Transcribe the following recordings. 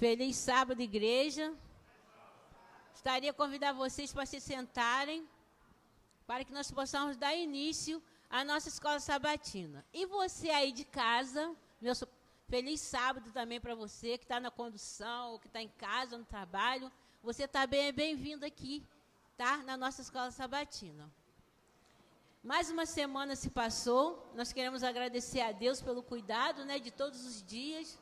Feliz sábado, igreja. Gostaria de convidar vocês para se sentarem, para que nós possamos dar início à nossa escola sabatina. E você aí de casa, feliz sábado também para você, que está na condução, ou que está em casa, no trabalho. Você também é bem-vindo aqui, tá? Na nossa escola sabatina. Mais uma semana se passou, nós queremos agradecer a Deus pelo cuidado, né, de todos os dias.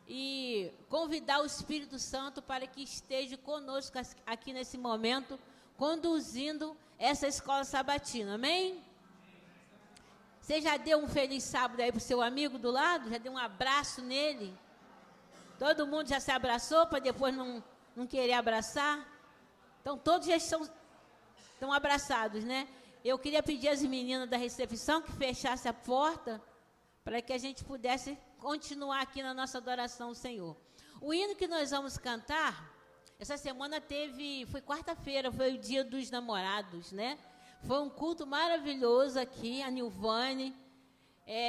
E convidar o Espírito Santo para que esteja conosco aqui nesse momento, conduzindo essa escola sabatina, amém? Você já deu um feliz sábado aí para o seu amigo do lado? Já deu um abraço nele? Todo mundo já se abraçou para depois não querer abraçar? Então todos já estão abraçados, né? Eu queria pedir às meninas da recepção que fechassem a porta para que a gente pudesse continuar aqui na nossa adoração ao Senhor. O hino que nós vamos cantar, essa semana foi quarta-feira, foi o dia dos namorados, né? Foi um culto maravilhoso aqui, a Nilvane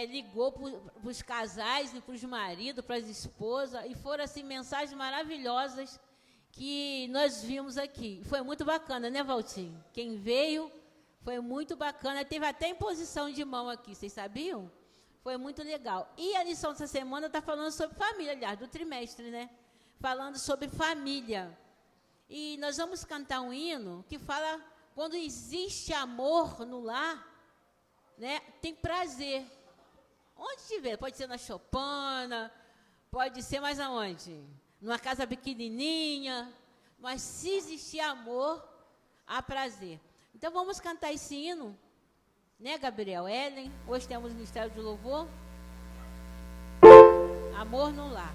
ligou para os casais e para os maridos, para as esposas, e foram assim mensagens maravilhosas que nós vimos aqui. Foi muito bacana, né, Valtinho? Quem veio, foi muito bacana, teve até imposição de mão aqui, vocês sabiam? Foi muito legal. E a lição dessa semana está falando sobre família, aliás, do trimestre, né? Falando sobre família. E nós vamos cantar um hino que fala, quando existe amor no lar, né, tem prazer. Onde tiver, pode ser na choupana, pode ser mais aonde? Numa casa pequenininha, mas se existir amor, há prazer. Então vamos cantar esse hino. Né, Gabriel? Ellen, hoje temos o Ministério de Louvor. Amor no lar.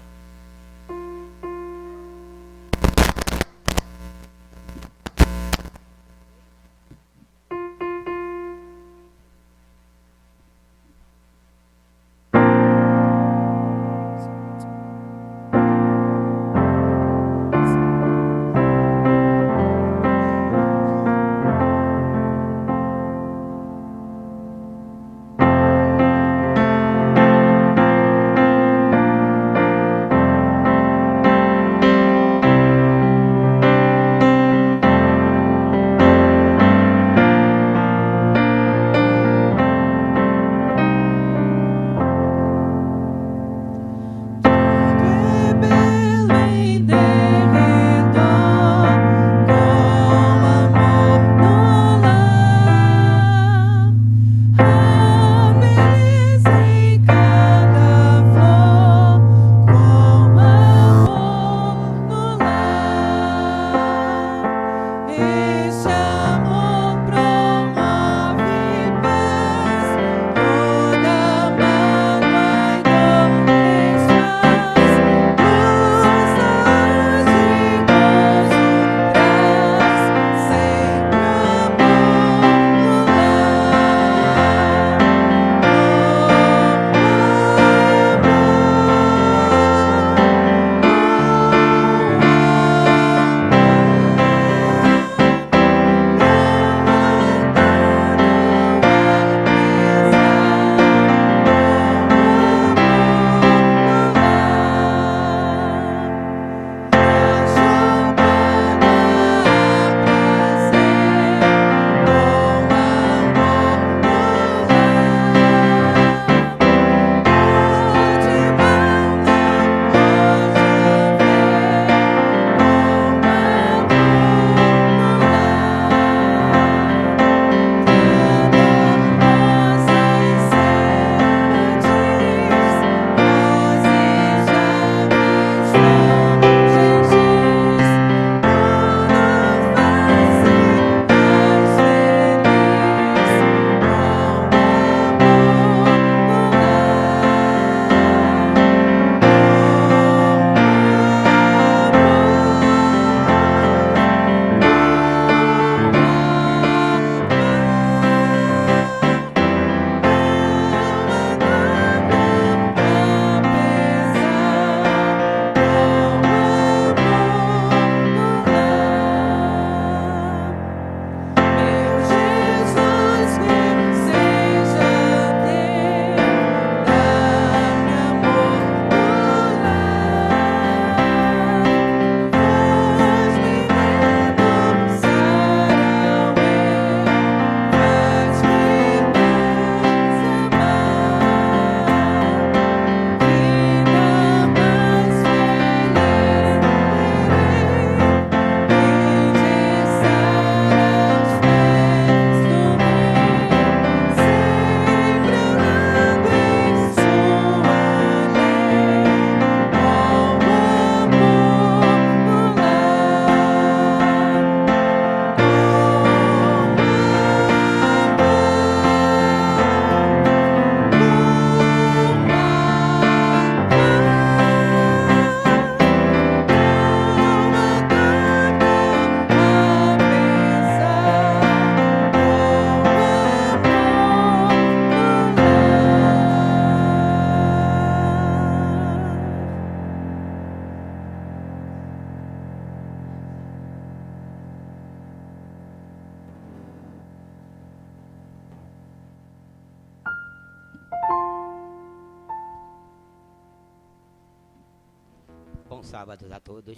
Bom sábado a todos.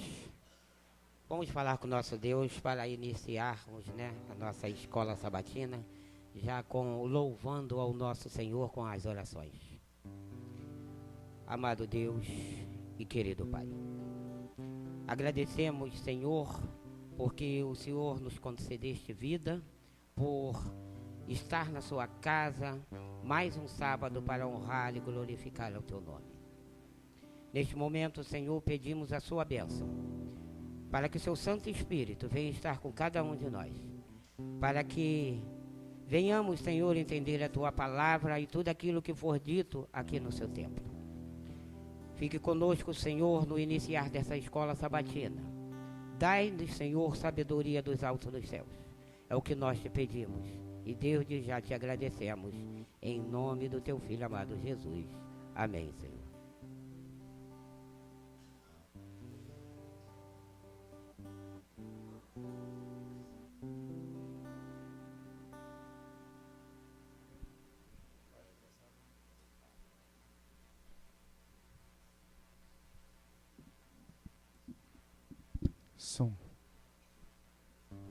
Vamos falar com o nosso Deus para iniciarmos, a nossa escola sabatina, já louvando ao nosso Senhor com as orações. Amado Deus e querido Pai, agradecemos, Senhor, porque o Senhor nos concedeste vida, por estar na sua casa mais um sábado para honrar e glorificar o teu nome. Neste momento, Senhor, pedimos a sua bênção, para que o seu Santo Espírito venha estar com cada um de nós, para que venhamos, Senhor, entender a tua palavra e tudo aquilo que for dito aqui no seu templo. Fique conosco, Senhor, no iniciar dessa escola sabatina. Dai-nos, Senhor, sabedoria dos altos dos céus. É o que nós te pedimos. E desde já te agradecemos. Em nome do teu Filho amado Jesus. Amém, Senhor. Som.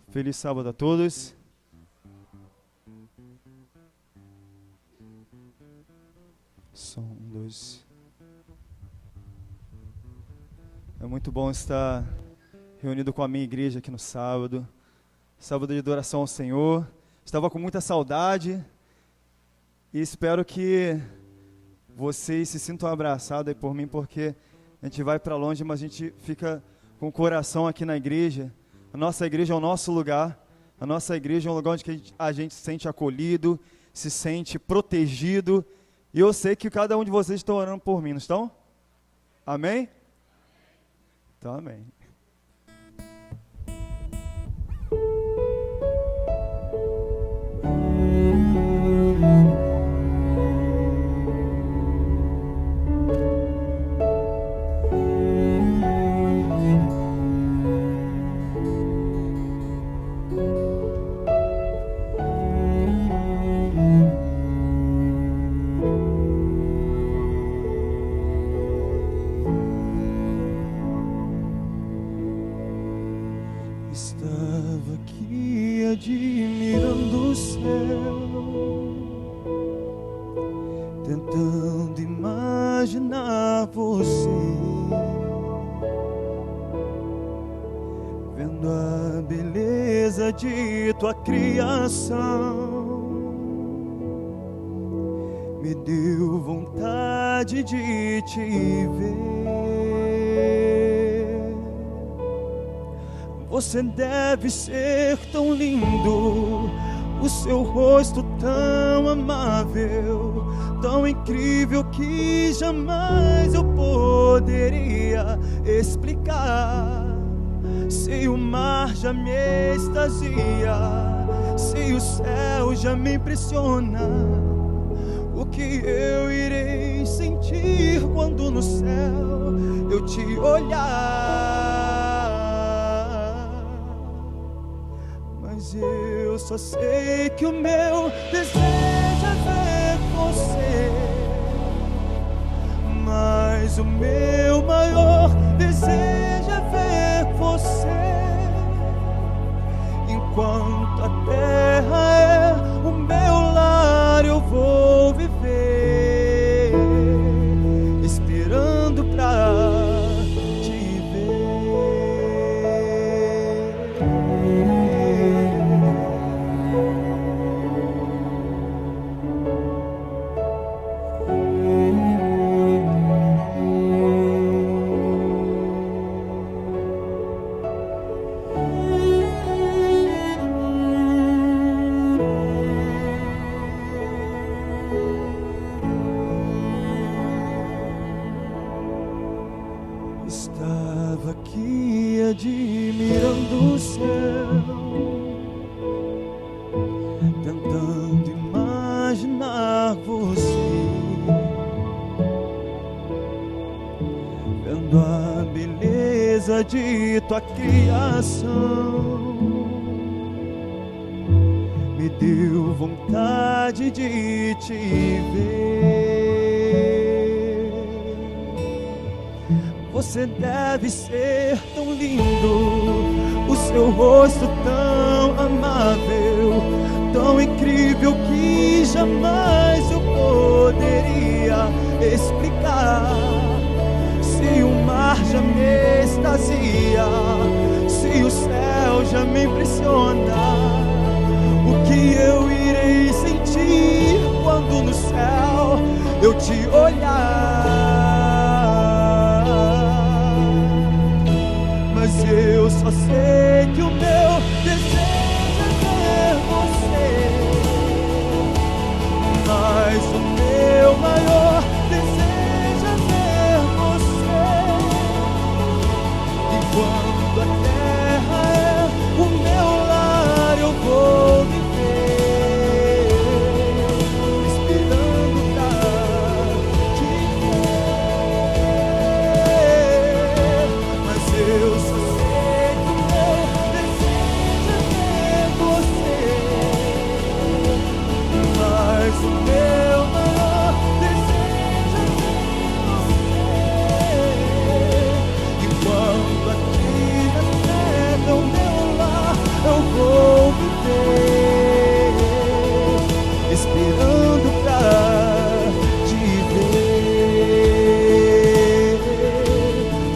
Feliz sábado a todos. Som, 1, 2. É muito bom estar reunido com a minha igreja aqui no sábado. Sábado de adoração ao Senhor. Estava com muita saudade e espero que vocês se sintam abraçados aí por mim, porque a gente vai para longe, mas a gente fica com o coração aqui na igreja. A nossa igreja é o nosso lugar. A nossa igreja é um lugar onde a gente se sente acolhido, se sente protegido. E eu sei que cada um de vocês está orando por mim, não estão? Amém? Então, amém. Estava aqui admirando o céu, tentando imaginar você, vendo a beleza de tua criação. Me deu vontade de te ver. Você deve ser tão lindo, o seu rosto tão amável, tão incrível que jamais eu poderia explicar. Se o mar já me extasia, se o céu já me impressiona, o que eu irei sentir quando no céu eu te olhar? Mas eu só sei que o meu desejo é ver você. Mas o meu maior desejo é ver você. Enquanto a terra é o meu lar, eu vou viver esperando pra te ver. Estava aqui admirando o céu, tentando imaginar você, vendo a beleza de tua criação. Me deu vontade de te ver. Você deve ser tão lindo, o seu rosto tão amável, tão incrível que jamais eu poderia explicar. Se o mar já me extasia, se o céu já me impressiona, o que eu irei sentir quando no céu eu te olhar? Mas eu só sei que o meu desejo é ver você, mas o meu maior desejo é ver você. Enquanto a terra é o meu lar, eu vou viver, esperando pra te ver. Mas eu só sei que o meu desejo é ver você, mas o meu maior desejo é ver você. Enquanto aqui na terra o meu lar, eu vou viver, esperando pra te ver.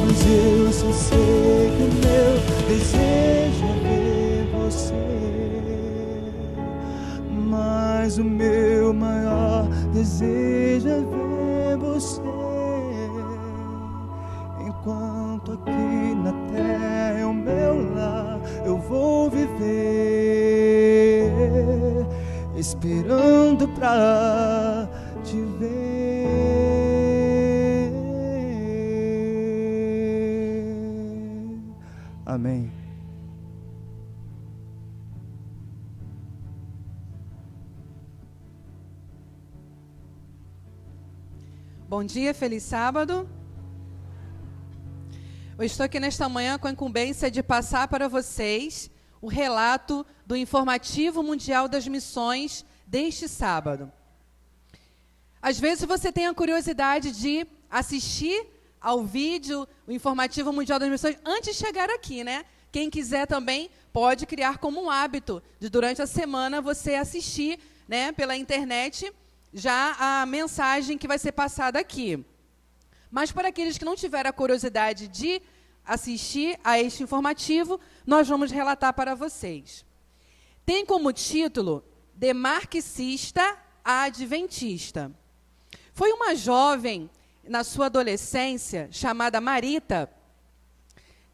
Mas eu só sei que o meu desejo é ver você, mas o meu maior desejo é ver você. Enquanto aqui na terra é o meu lar, eu vou viver, esperando pra te ver. Amém. Bom dia, feliz sábado. Eu estou aqui nesta manhã com a incumbência de passar para vocês o relato do Informativo Mundial das Missões deste sábado. Às vezes você tem a curiosidade de assistir ao vídeo, o Informativo Mundial das Missões, antes de chegar aqui, né? Quem quiser também pode criar como um hábito de, durante a semana, você assistir, né, pela internet já a mensagem que vai ser passada aqui. Mas para aqueles que não tiveram a curiosidade de assistir a este informativo, nós vamos relatar para vocês. Tem como título De Marxista a Adventista. Foi uma jovem, na sua adolescência, chamada Marita,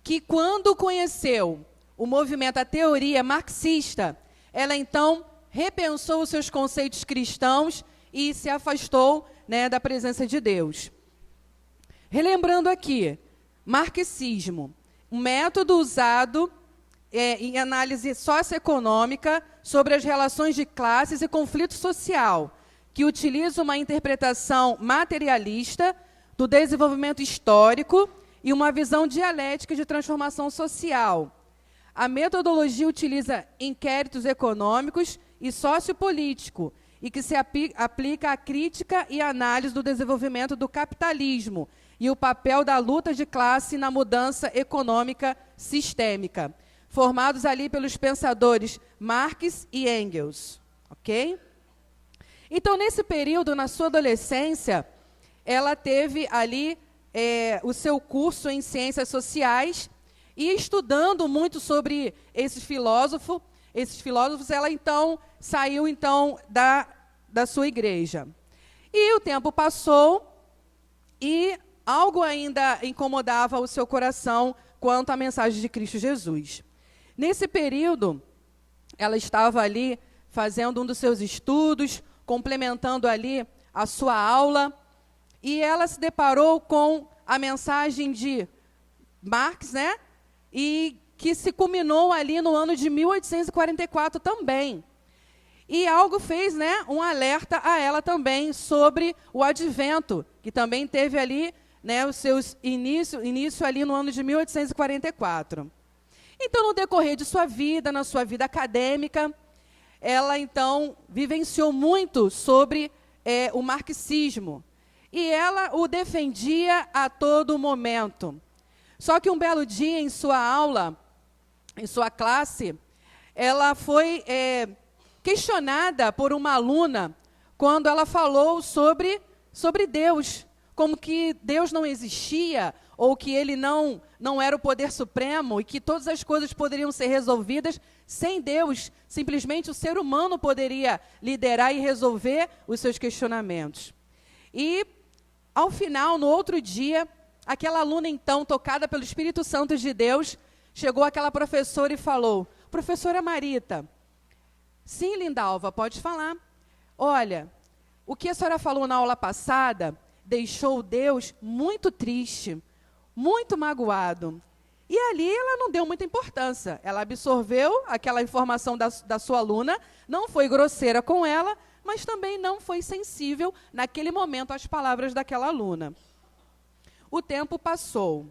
que quando conheceu o movimento, a teoria marxista, ela então repensou os seus conceitos cristãos e se afastou, né, da presença de Deus. Relembrando aqui, marxismo, um método usado em análise socioeconômica sobre as relações de classes e conflito social, que utiliza uma interpretação materialista do desenvolvimento histórico e uma visão dialética de transformação social. A metodologia utiliza inquéritos econômicos e sociopolítico, e que se aplica à crítica e análise do desenvolvimento do capitalismo e o papel da luta de classe na mudança econômica sistêmica, formados ali pelos pensadores Marx e Engels. Ok? Então, nesse período, na sua adolescência, ela teve ali o seu curso em Ciências Sociais e estudando muito sobre esses filósofos, ela então saiu então da sua igreja. E o tempo passou e algo ainda incomodava o seu coração quanto à mensagem de Cristo Jesus. Nesse período, ela estava ali fazendo um dos seus estudos, complementando ali a sua aula, e ela se deparou com a mensagem de Marx, né? E que se culminou ali no ano de 1844 também. E algo fez, né, um alerta a ela também sobre o advento, que também teve ali, né, os seus início ali no ano de 1844. Então, no decorrer de sua vida, na sua vida acadêmica, ela, então, vivenciou muito sobre o marxismo. E ela o defendia a todo momento. Só que um belo dia, em sua aula, em sua classe, ela foi questionada por uma aluna quando ela falou sobre Deus, como que Deus não existia, ou que ele não era o poder supremo, e que todas as coisas poderiam ser resolvidas sem Deus. Simplesmente o ser humano poderia liderar e resolver os seus questionamentos. E, ao final, no outro dia, aquela aluna, então, tocada pelo Espírito Santo de Deus, chegou àquela professora e falou: professora Marita, sim, Lindalva, pode falar. Olha, o que a senhora falou na aula passada deixou Deus muito triste, muito magoado. E ali ela não deu muita importância. Ela absorveu aquela informação da sua aluna, não foi grosseira com ela, mas também não foi sensível naquele momento às palavras daquela aluna. O tempo passou.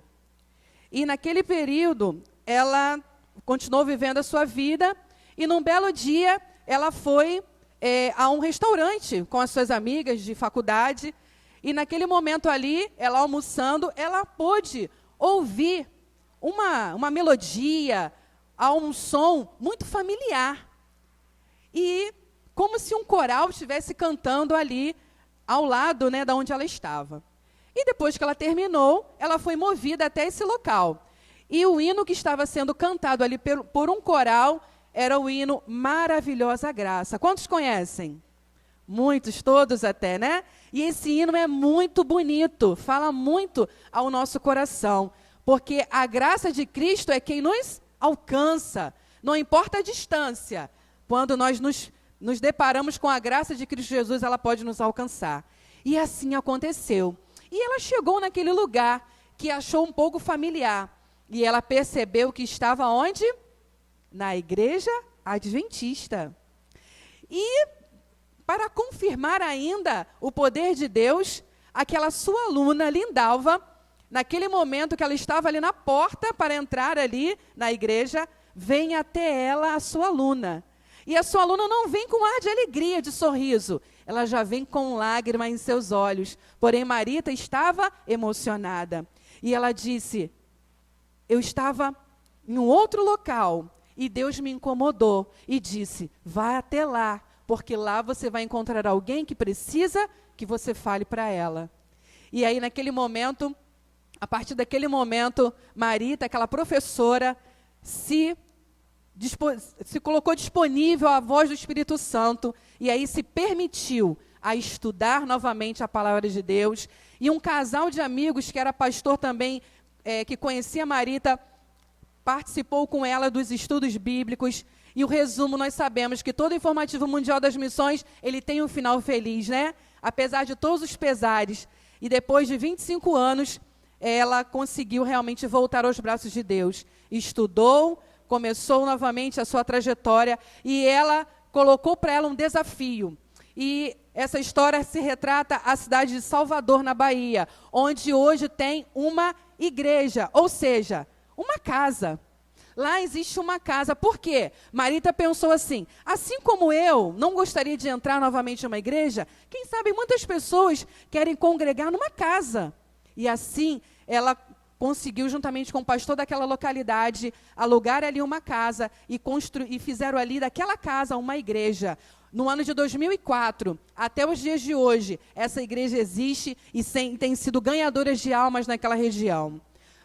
E naquele período, ela continuou vivendo a sua vida, e num belo dia, ela foi a um restaurante com as suas amigas de faculdade, e naquele momento ali, ela almoçando, ela pôde ouvir uma melodia, um som muito familiar. E como se um coral estivesse cantando ali ao lado, né, da onde ela estava. E depois que ela terminou, ela foi movida até esse local. E o hino que estava sendo cantado ali por um coral era o hino Maravilhosa Graça. Quantos conhecem? Muitos, todos até, né? E esse hino é muito bonito, fala muito ao nosso coração, porque a graça de Cristo é quem nos alcança, não importa a distância. Quando nós nos deparamos com a graça de Cristo Jesus, ela pode nos alcançar. E assim aconteceu. E ela chegou naquele lugar que achou um pouco familiar, e ela percebeu que estava onde? Na igreja adventista. E, para confirmar ainda o poder de Deus, aquela sua aluna, Lindalva, naquele momento que ela estava ali na porta para entrar ali na igreja, vem até ela a sua aluna. E a sua aluna não vem com ar de alegria, de sorriso. Ela já vem com lágrima em seus olhos. Porém, Marita estava emocionada. E ela disse: eu estava em um outro local e Deus me incomodou e disse: vá até lá, porque lá você vai encontrar alguém que precisa que você fale para ela. E aí, naquele momento, a partir daquele momento, Marita, aquela professora, se colocou disponível à voz do Espírito Santo, e aí se permitiu a estudar novamente a palavra de Deus. E um casal de amigos, que era pastor também, que conhecia Marita, participou com ela dos estudos bíblicos. E o resumo, nós sabemos que todo o Informativo Mundial das Missões, ele tem um final feliz, né? Apesar de todos os pesares. E depois de 25 anos, ela conseguiu realmente voltar aos braços de Deus. Estudou, começou novamente a sua trajetória, e ela colocou para ela um desafio. E essa história se retrata a cidade de Salvador, na Bahia, onde hoje tem uma igreja, ou seja, uma casa. Lá existe uma casa. Por quê? Marita pensou assim como eu não gostaria de entrar novamente em uma igreja, quem sabe muitas pessoas querem congregar numa casa. E assim, ela conseguiu, juntamente com o pastor daquela localidade, alugar ali uma casa e fizeram ali daquela casa uma igreja. No ano de 2004, até os dias de hoje, essa igreja existe e tem sido ganhadora de almas naquela região.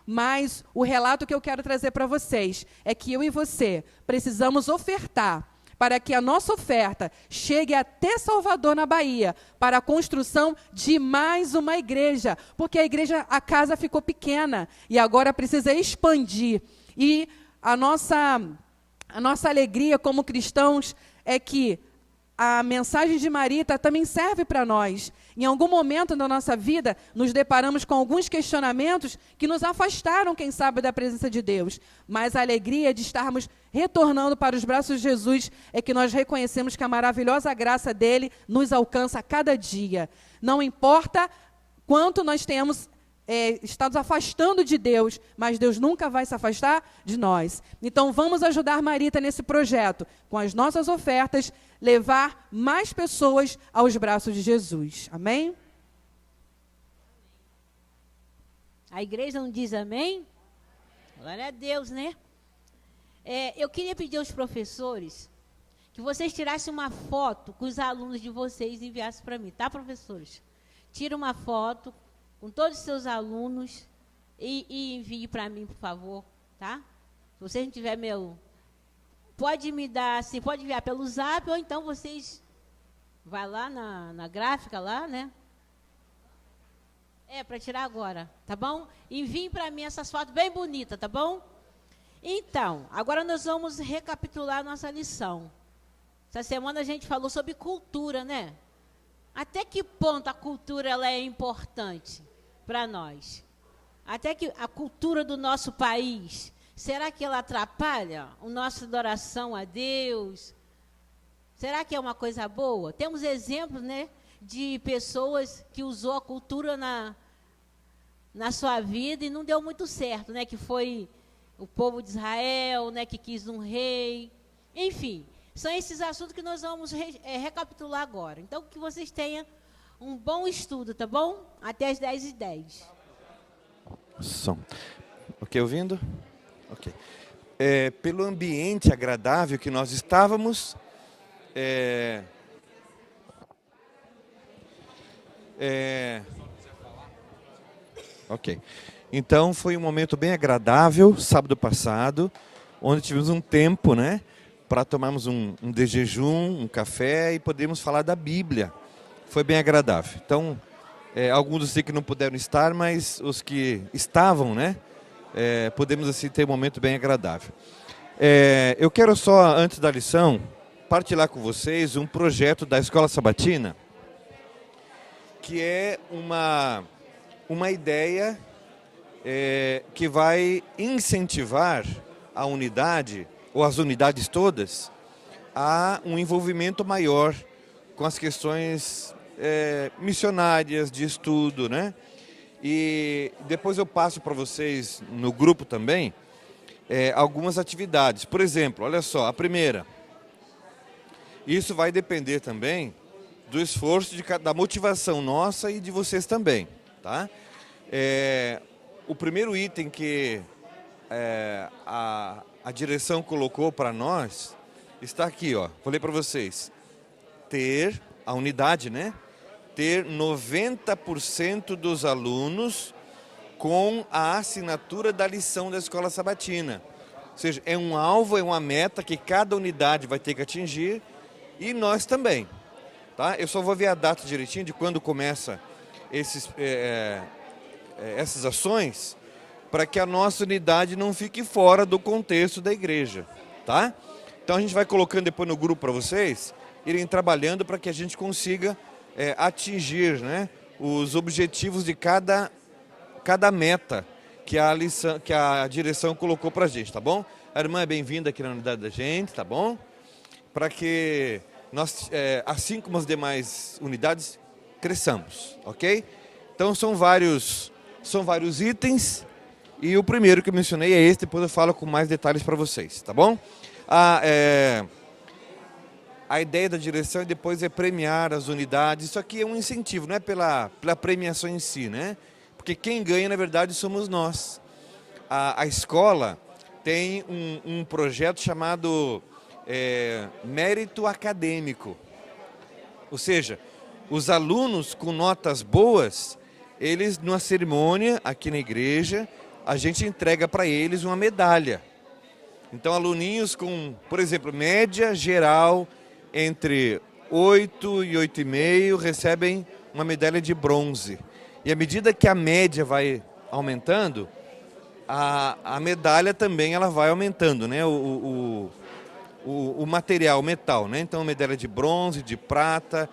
Mas o relato que eu quero trazer para vocês é que eu e você precisamos ofertar para que a nossa oferta chegue até Salvador, na Bahia, para a construção de mais uma igreja, porque a casa ficou pequena e agora precisa expandir. E a nossa alegria como cristãos é que a mensagem de Marita também serve para nós. Em algum momento da nossa vida, nos deparamos com alguns questionamentos que nos afastaram, quem sabe, da presença de Deus. Mas a alegria de estarmos retornando para os braços de Jesus é que nós reconhecemos que a maravilhosa graça dele nos alcança a cada dia. Não importa quanto nós tenhamos estado afastando de Deus, mas Deus nunca vai se afastar de nós. Então vamos ajudar Marita nesse projeto, com as nossas ofertas, levar mais pessoas aos braços de Jesus. Amém? A igreja não diz amém? Glória a Deus, né? Eu queria pedir aos professores que vocês tirassem uma foto com os alunos de vocês e enviassem para mim, tá, professores? Tira uma foto com todos os seus alunos e envie para mim, por favor, tá? Se vocês não tiverem pode me dar, assim, pode enviar pelo Zap, ou então vocês vai lá na gráfica lá, né? Para tirar agora, tá bom? Enviem para mim essas fotos bem bonitas, tá bom? Então, agora nós vamos recapitular a nossa lição. Essa semana a gente falou sobre cultura, né? Até que ponto a cultura ela é importante para nós? Até que a cultura do nosso país, será que ela atrapalha a nossa adoração a Deus? Será que é uma coisa boa? Temos exemplos, né, de pessoas que usou a cultura na sua vida e não deu muito certo, né? Que foi o povo de Israel, né, que quis um rei. Enfim, são esses assuntos que nós vamos recapitular agora. Então, que vocês tenham um bom estudo, tá bom? Até as 10h10. Som. Ok, ouvindo? Ok. Pelo ambiente agradável que nós estávamos, ok. Então, foi um momento bem agradável, sábado passado, onde tivemos um tempo, né, para tomarmos um de jejum, um café e podermos falar da Bíblia. Foi bem agradável. Então, alguns eu sei que não puderam estar, mas os que estavam, né, podemos assim ter um momento bem agradável. Eu quero só, antes da lição, partilhar com vocês um projeto da Escola Sabatina, que é uma ideia que vai incentivar a unidade, ou as unidades todas, a um envolvimento maior com as questões missionárias, de estudo, né? E depois eu passo para vocês, no grupo também, algumas atividades. Por exemplo, olha só, a primeira. Isso vai depender também do esforço, da motivação nossa e de vocês também, tá? O primeiro item que a direção colocou para nós está aqui, ó. Vou ler para vocês. Ter a unidade, né? Ter 90% dos alunos com a assinatura da lição da Escola Sabatina. Ou seja, é um alvo, é uma meta que cada unidade vai ter que atingir e nós também, tá? Eu só vou ver a data direitinho de quando começa essas ações, para que a nossa unidade não fique fora do contexto da igreja, tá? Então a gente vai colocando depois no grupo para vocês irem trabalhando para que a gente consiga atingir, né, os objetivos de cada meta que a direção colocou para a gente, tá bom? A irmã é bem-vinda aqui na unidade da gente, tá bom? Para que nós, assim como as demais unidades, cresçamos, ok? Então são vários itens e o primeiro que eu mencionei é esse, depois eu falo com mais detalhes para vocês, tá bom? A ideia da direção depois é premiar as unidades. Isso aqui é um incentivo, não é pela premiação em si, né? Porque quem ganha, na verdade, somos nós. A escola tem um projeto chamado mérito acadêmico. Ou seja, os alunos com notas boas, eles, numa cerimônia aqui na igreja, a gente entrega para eles uma medalha. Então, aluninhos com, por exemplo, média geral entre 8 e 8,5 recebem uma medalha de bronze. E à medida que a média vai aumentando, a medalha também ela vai aumentando, né? O material, o metal, né? Então, medalha de bronze, de prata,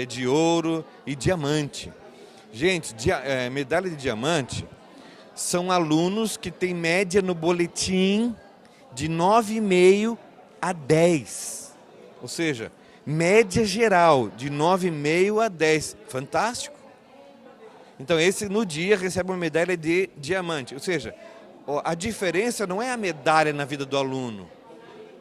de ouro e diamante. Gente, medalha de diamante são alunos que têm média no boletim de 9,5 a 10. Ou seja, média geral de 9,5 a 10. Fantástico. Então, esse no dia recebe uma medalha de diamante. Ou seja, a diferença não é a medalha na vida do aluno,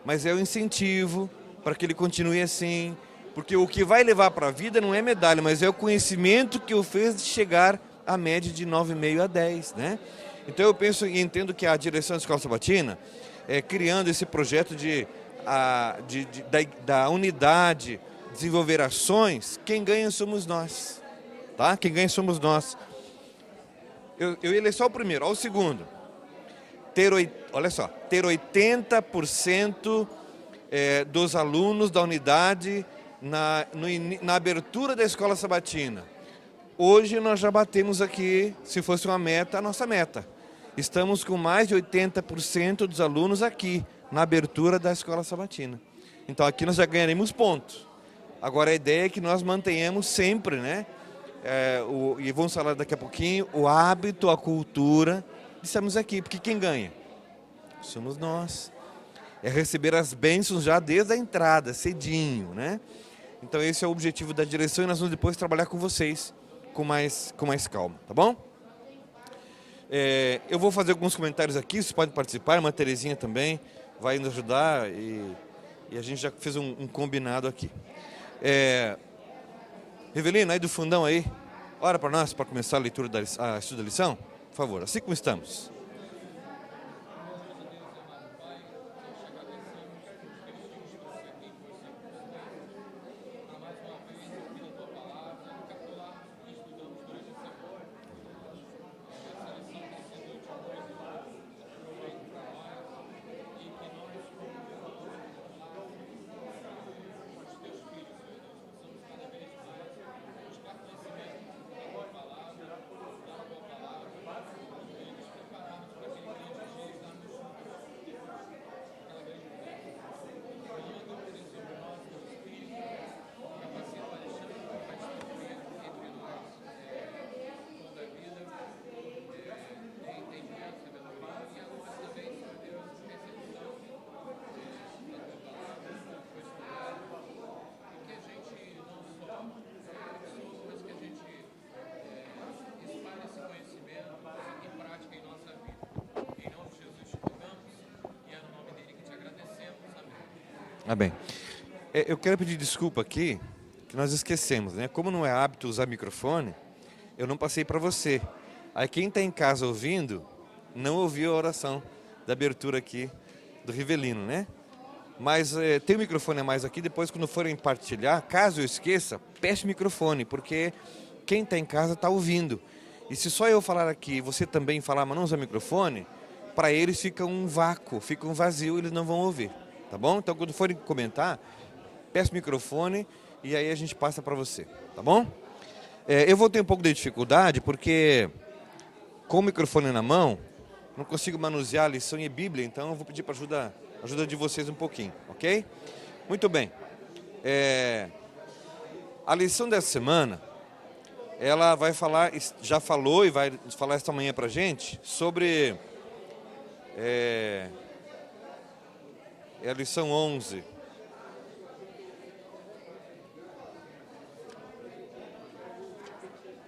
mas é o incentivo para que ele continue assim. Porque o que vai levar para a vida não é medalha, mas é o conhecimento que o fez chegar à média de 9,5 a 10, né? Então eu penso e entendo que a direção da Escola Sabatina, criando esse projeto da unidade, desenvolver ações, quem ganha somos nós, tá? Quem ganha somos nós. Eu ia ler só o primeiro, olha o segundo. Olha só, ter 80% dos alunos da unidade na abertura da Escola Sabatina. Hoje nós já batemos aqui, se fosse uma meta, a nossa meta. Estamos com mais de 80% dos alunos aqui, na abertura da Escola Sabatina. Então aqui nós já ganharemos pontos. Agora a ideia é que nós mantenhamos sempre, né? E vamos falar daqui a pouquinho, o hábito, a cultura de estarmos aqui. Porque quem ganha? Somos nós. É receber as bênçãos já desde a entrada, cedinho, né? Então esse é o objetivo da direção e nós vamos depois trabalhar com vocês com mais calma, tá bom? Eu vou fazer alguns comentários aqui, vocês podem participar, a irmã Terezinha também vai nos ajudar e a gente já fez um combinado aqui. Rivelino, aí do fundão aí, ora para nós, para começar a leitura a estudo da lição, por favor, assim como estamos. Bem, eu quero pedir desculpa aqui, que nós esquecemos, né? Como não é hábito usar microfone, eu não passei para você. Aí quem está em casa ouvindo, não ouviu a oração da abertura aqui do Rivelino, né? Mas tem um microfone a mais aqui, depois quando forem partilhar, caso eu esqueça, peça o microfone, porque quem está em casa está ouvindo. E se só eu falar aqui e você também falar, mas não usar microfone, para eles fica um vácuo, fica um vazio, eles não vão ouvir. Tá bom? Então, quando forem comentar, peça o microfone e aí a gente passa para você. Tá bom? Eu vou ter um pouco de dificuldade porque, com o microfone na mão, não consigo manusear a lição e a Bíblia, então eu vou pedir para ajuda de vocês um pouquinho, ok? Muito bem. A lição dessa semana, ela vai falar, já falou e vai falar esta manhã para a gente sobre... É a lição 11.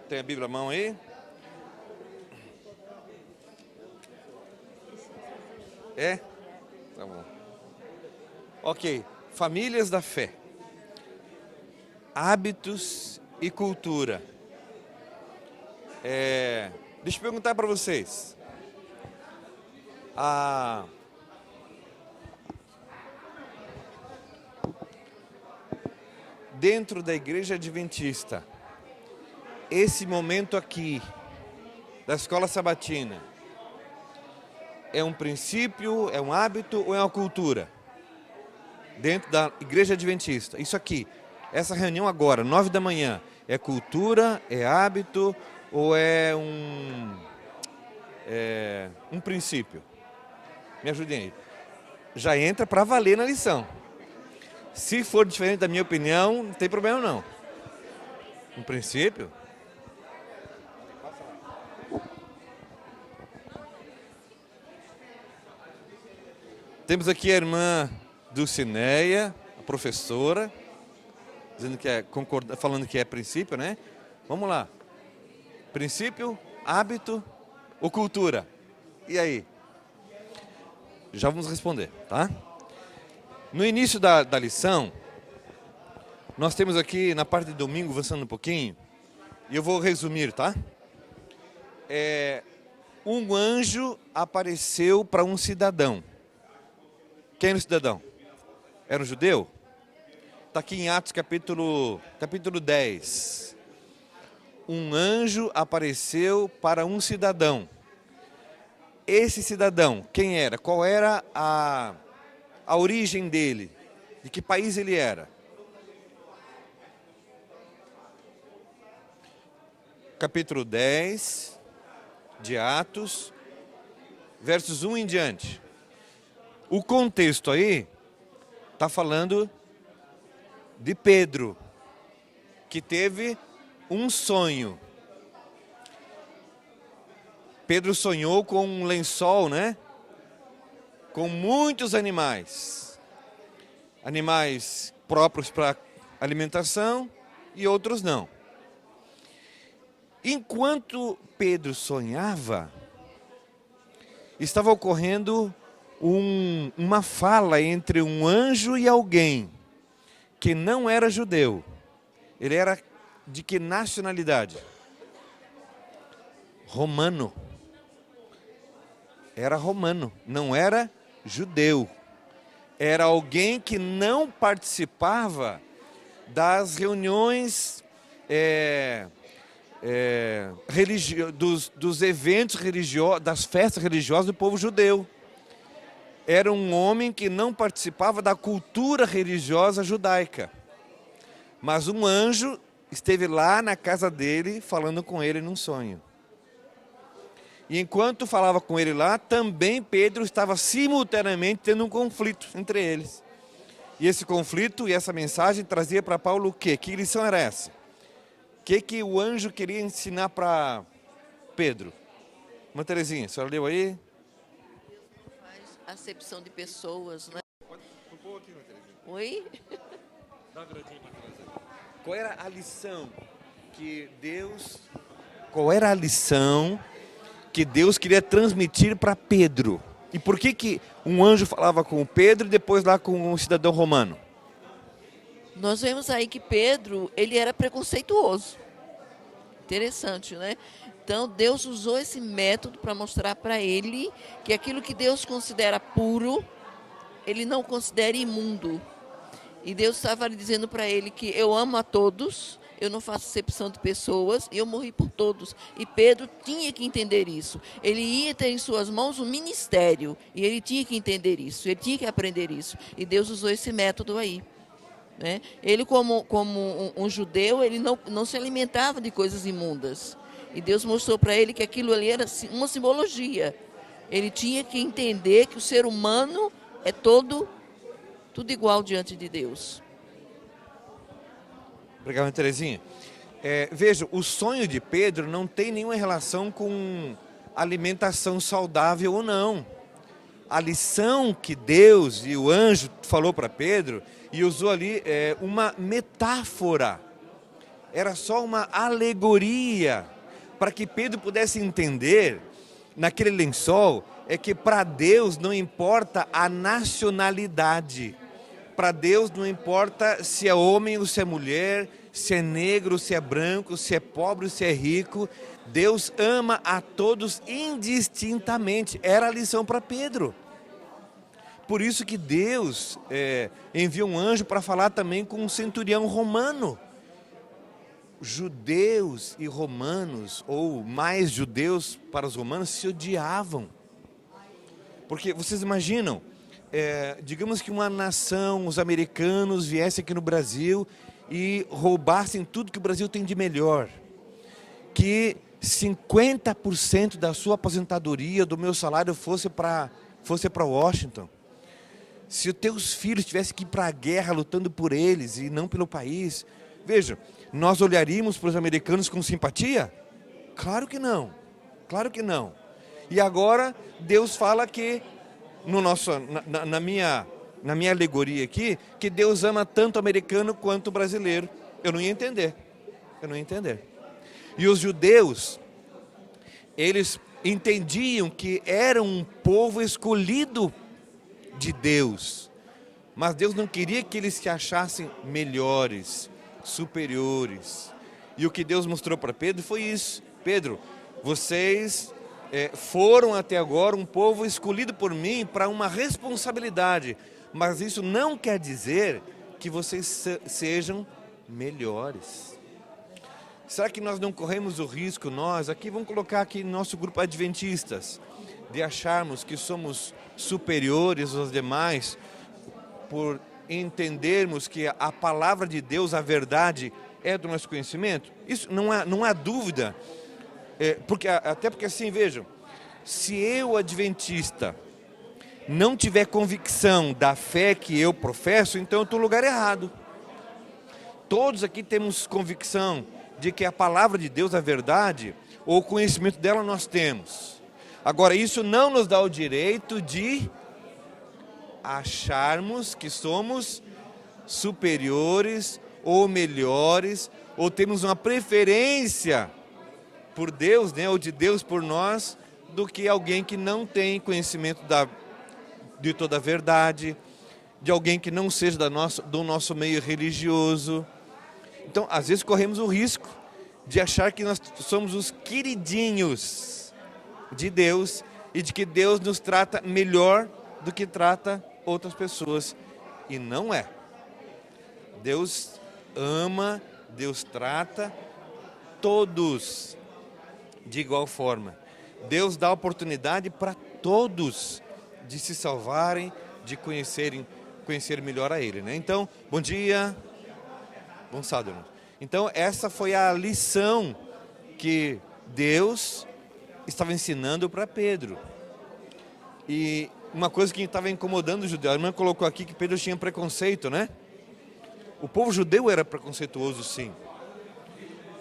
Tem a Bíblia à mão aí? Tá bom. Ok. Famílias da fé. Hábitos e cultura. Deixa eu perguntar para vocês. Dentro da Igreja Adventista, esse momento aqui, da Escola Sabatina, é um princípio, é um hábito ou é uma cultura? Dentro da Igreja Adventista, isso aqui, essa reunião agora, 9 da manhã, é cultura, é hábito ou é um princípio? Me ajudem aí. Já entra para valer na lição. Se for diferente da minha opinião, não tem problema não. Um princípio? Temos aqui a irmã Dulcineia, a professora, dizendo que falando que é princípio, né? Vamos lá. Princípio, hábito ou cultura? E aí? Já vamos responder, tá? No início da lição, nós temos aqui na parte de domingo, avançando um pouquinho, e eu vou resumir, tá? um anjo apareceu para um cidadão. Quem era o cidadão? Era um judeu? Está aqui em Atos capítulo 10. Um anjo apareceu para um cidadão. Esse cidadão, quem era? Qual era a origem dele? De que país ele era? Capítulo 10 de Atos, versos 1 em diante. O contexto aí está falando de Pedro, que teve um sonho. Pedro sonhou com um lençol, né? Com muitos animais. Animais próprios para alimentação e outros não. Enquanto Pedro sonhava, estava ocorrendo uma fala entre um anjo e alguém que não era judeu. Ele era de que nacionalidade? Romano. Era romano, não era judeu. Era alguém que não participava das reuniões dos eventos religiosos, das festas religiosas do povo judeu. Era um homem que não participava da cultura religiosa judaica. Mas um anjo esteve lá na casa dele, falando com ele num sonho. E enquanto falava com ele lá, também Pedro estava simultaneamente tendo um conflito entre eles. E esse conflito e essa mensagem trazia para Paulo o quê? Que lição era essa? O que o anjo queria ensinar para Pedro? Uma Terezinha, a senhora leu aí? Faz acepção de pessoas, né? Oi? Dá uma viradinha para trás. Qual era a lição que Deus... Qual era a lição que Deus queria transmitir para Pedro? E por que um anjo falava com o Pedro e depois lá com um cidadão romano? Nós vemos aí que Pedro, ele era preconceituoso. Interessante, né? Então, Deus usou esse método para mostrar para ele que aquilo que Deus considera puro, ele não considera imundo. E Deus estava dizendo para ele que eu amo a todos, eu não faço acepção de pessoas, e eu morri por todos. E Pedro tinha que entender isso. Ele ia ter em suas mãos um ministério, e ele tinha que entender isso, ele tinha que aprender isso. E Deus usou esse método aí. Né? Ele, como um judeu, ele não se alimentava de coisas imundas. E Deus mostrou para ele que aquilo ali era uma simbologia. Ele tinha que entender que o ser humano é tudo igual diante de Deus. Obrigado, Terezinha. Veja, o sonho de Pedro não tem nenhuma relação com alimentação saudável ou não. A lição que Deus e o anjo falou para Pedro e usou ali uma metáfora. Era só uma alegoria para que Pedro pudesse entender naquele lençol que para Deus não importa a nacionalidade. Para Deus não importa se é homem ou se é mulher, se é negro, se é branco, se é pobre ou se é rico. Deus ama a todos indistintamente. Era a lição para Pedro. Por isso que Deus enviou um anjo para falar também com um centurião romano. Judeus e romanos, ou mais judeus para os romanos, se odiavam. Porque vocês imaginam, digamos que uma nação, os americanos, viessem aqui no Brasil e roubassem tudo que o Brasil tem de melhor. Que 50% da sua aposentadoria, do meu salário, fosse para Washington. Se os teus filhos tivessem que ir para a guerra lutando por eles e não pelo país. Veja, nós olharíamos para os americanos com simpatia? Claro que não. Claro que não. E agora Deus fala que, na minha alegoria aqui, que Deus ama tanto o americano quanto o brasileiro. Eu não ia entender. E os judeus, eles entendiam que era um povo escolhido de Deus. Mas Deus não queria que eles se achassem melhores, superiores. E o que Deus mostrou para Pedro foi isso. Pedro, vocês foram até agora um povo escolhido por mim para uma responsabilidade. Mas isso não quer dizer que vocês sejam melhores. Será que nós não corremos o risco, nós, aqui vamos colocar aqui nosso grupo adventistas, de acharmos que somos superiores aos demais por entendermos que a palavra de Deus, a verdade, é do nosso conhecimento? Isso não há dúvida. Até porque assim, vejam, se eu, adventista, não tiver convicção da fé que eu professo, então eu estou no lugar errado. Todos aqui temos convicção de que a palavra de Deus, a verdade, ou o conhecimento dela nós temos. Agora, isso não nos dá o direito de acharmos que somos superiores ou melhores, ou temos uma preferência por Deus, né, ou de Deus por nós, do que alguém que não tem conhecimento de toda a verdade, de alguém que não seja do nosso meio religioso. Então, às vezes corremos o risco de achar que nós somos os queridinhos de Deus e de que Deus nos trata melhor do que trata outras pessoas. E não é. Deus ama, Deus trata todos de igual forma. Deus dá oportunidade para todos de se salvarem, de conhecer melhor a Ele, né? Então, bom dia, bom sábado, irmão. Então, essa foi a lição que Deus estava ensinando para Pedro. E uma coisa que estava incomodando o judeu, a irmã colocou aqui que Pedro tinha preconceito, né? O povo judeu era preconceituoso, sim.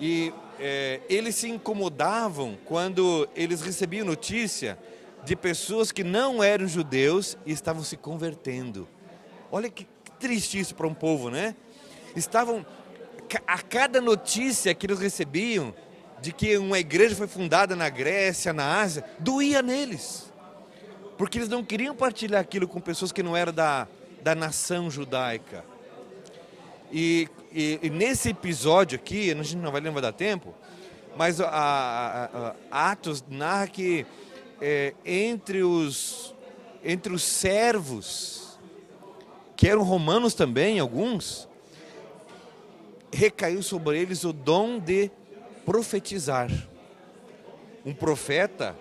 E eles se incomodavam quando eles recebiam notícia de pessoas que não eram judeus e estavam se convertendo. Olha que triste isso para um povo, né? A cada notícia que eles recebiam de que uma igreja foi fundada na Grécia, na Ásia, doía neles. Porque eles não queriam partilhar aquilo com pessoas que não eram da nação judaica. E nesse episódio aqui, a gente não vai dar tempo, mas Atos narra que entre os servos, que eram romanos também, alguns, recaiu sobre eles o dom de profetizar. Um profeta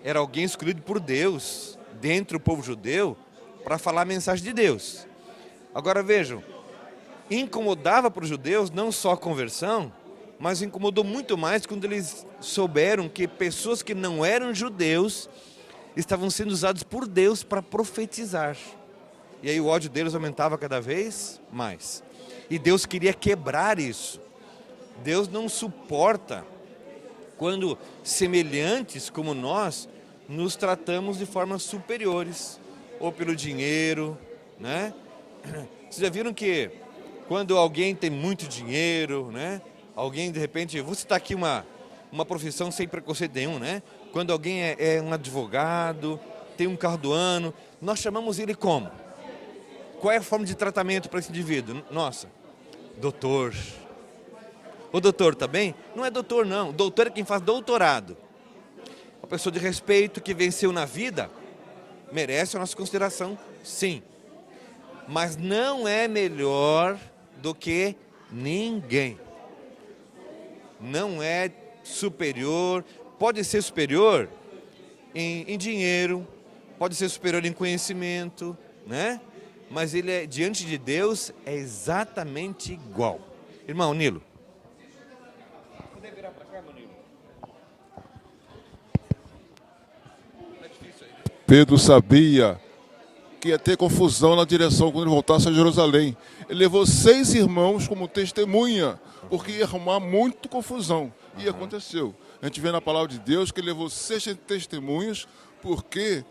era alguém escolhido por Deus, dentro do povo judeu, para falar a mensagem de Deus. Agora vejam, incomodava para os judeus não só a conversão, mas incomodou muito mais quando eles souberam que pessoas que não eram judeus estavam sendo usadas por Deus para profetizar. E aí o ódio deles aumentava cada vez mais. E Deus queria quebrar isso. Deus não suporta quando semelhantes como nós nos tratamos de formas superiores, ou pelo dinheiro, né? Vocês já viram que quando alguém tem muito dinheiro, né? Alguém de repente, vou citar aqui uma profissão sem preconceito nenhum, né? Quando alguém é um advogado, tem um carro do ano, nós chamamos ele como? Qual é a forma de tratamento para esse indivíduo? Nossa, doutor. O doutor, tá bem? Não é doutor, não. Doutor é quem faz doutorado. Uma pessoa de respeito que venceu na vida, merece a nossa consideração, sim. Mas não é melhor do que ninguém. Não é superior. Pode ser superior em dinheiro, pode ser superior em conhecimento, né? Mas ele diante de Deus é exatamente igual. Irmão Nilo. Poder virar para cá, meu Nilo? É difícil aí. Pedro sabia que ia ter confusão na direção quando ele voltasse a Jerusalém. Ele levou 6 irmãos como testemunha, porque ia arrumar muito confusão. E aconteceu. A gente vê na palavra de Deus que ele levou 6 testemunhas, porque